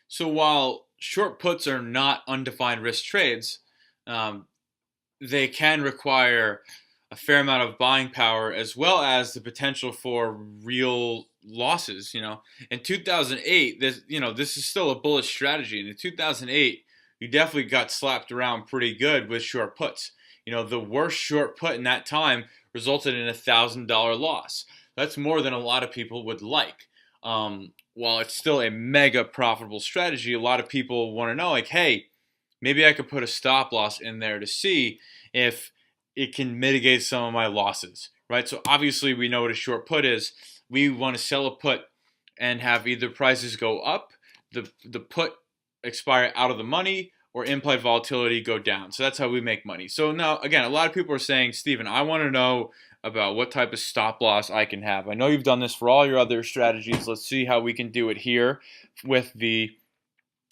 So while short puts are not undefined risk trades, um, they can require a fair amount of buying power as well as the potential for real losses. In 2008, this is still a bullish strategy. And in 2008, you definitely got slapped around pretty good with short puts. The worst short put in that time resulted in $1,000 loss. That's more than a lot of people would like. While it's still a mega profitable strategy, a lot of people want to know, like, hey, maybe I could put a stop loss in there to see if it can mitigate some of my losses, right? So obviously we know what a short put is. We want to sell a put and have either prices go up, the put expire out of the money, or implied volatility go down. So that's how we make money. So now, again, a lot of people are saying, Steven, I want to know about what type of stop loss I can have. I know you've done this for all your other strategies. Let's see how we can do it here with the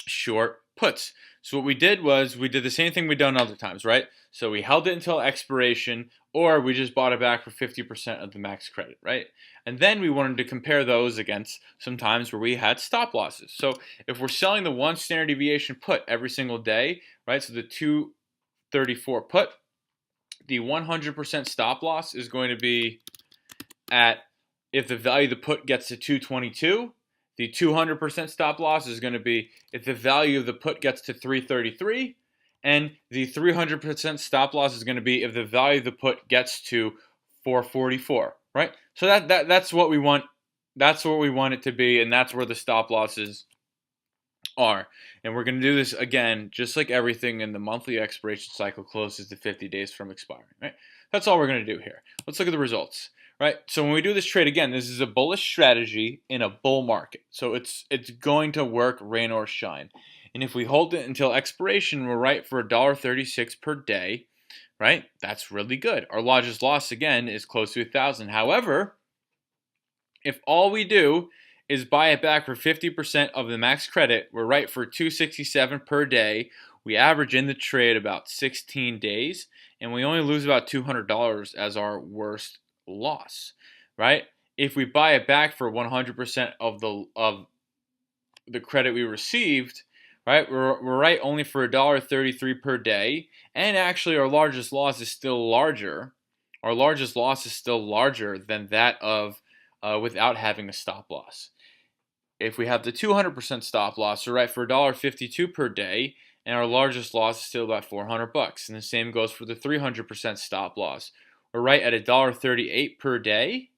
short puts. So what we did was we did the same thing we've done other times, right? So we held it until expiration, or we just bought it back for 50% of the max credit, right? And then we wanted to compare those against some times where we had stop losses. So if we're selling the one standard deviation put every single day, right? So the 234 put, the 100% stop loss is going to be at, if the value of the put gets to 222, the 200% stop loss is going to be if the value of the put gets to 333, and the 300% stop loss is going to be if the value of the put gets to 444, right? So that's what we want. That's what we want it to be, and that's where the stop losses are. And we're going to do this again, just like everything, in the monthly expiration cycle closes to 50 days from expiring, right? That's all we're going to do here. Let's look at the results, right? So when we do this trade, again, this is a bullish strategy in a bull market. So it's going to work rain or shine. And if we hold it until expiration, we're right for $1.36 per day, right? That's really good. Our largest loss, again, is close to 1,000. However, if all we do is buy it back for 50% of the max credit, we're right for $267 per day. We average in the trade about 16 days, and we only lose about $200 as our worst loss, right? If we buy it back for 100% of the credit we received, right, we're right only for $1.33 per day, and actually our largest loss is still larger. Our largest loss is still larger than that of without having a stop loss. If we have the 200% stop loss, we're right for $1.52 per day, and our largest loss is still about $400. And the same goes for the 300% stop loss. We're right at $1.38 per day,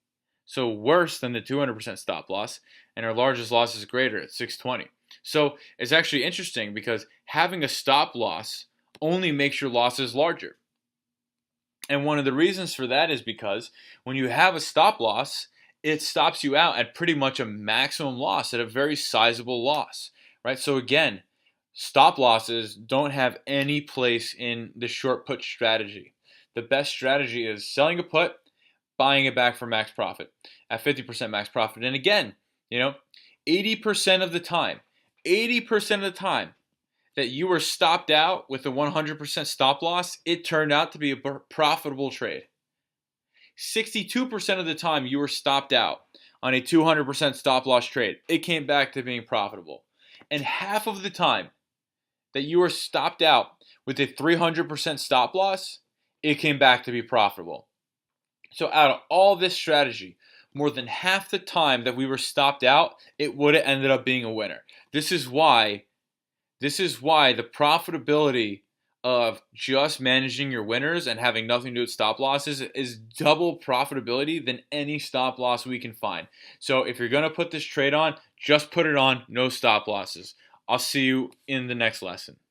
so worse than the 200% stop loss, and our largest loss is greater at $620. So it's actually interesting because having a stop loss only makes your losses larger. And one of the reasons for that is because when you have a stop loss, it stops you out at pretty much a maximum loss, at a very sizable loss, right? So again, stop losses don't have any place in the short put strategy. The best strategy is selling a put, buying it back for max profit at 50% max profit. And again, 80% of the time, 80% of the time that you were stopped out with a 100% stop loss, it turned out to be a profitable trade. 62% of the time you were stopped out on a 200% stop loss trade, it came back to being profitable. And half of the time that you were stopped out with a 300% stop loss, it came back to be profitable. So out of all this strategy, more than half the time that we were stopped out, it would have ended up being a winner. This is why the profitability of just managing your winners and having nothing to do with stop losses is double profitability than any stop loss we can find. So if you're going to put this trade on, just put it on, no stop losses. I'll see you in the next lesson.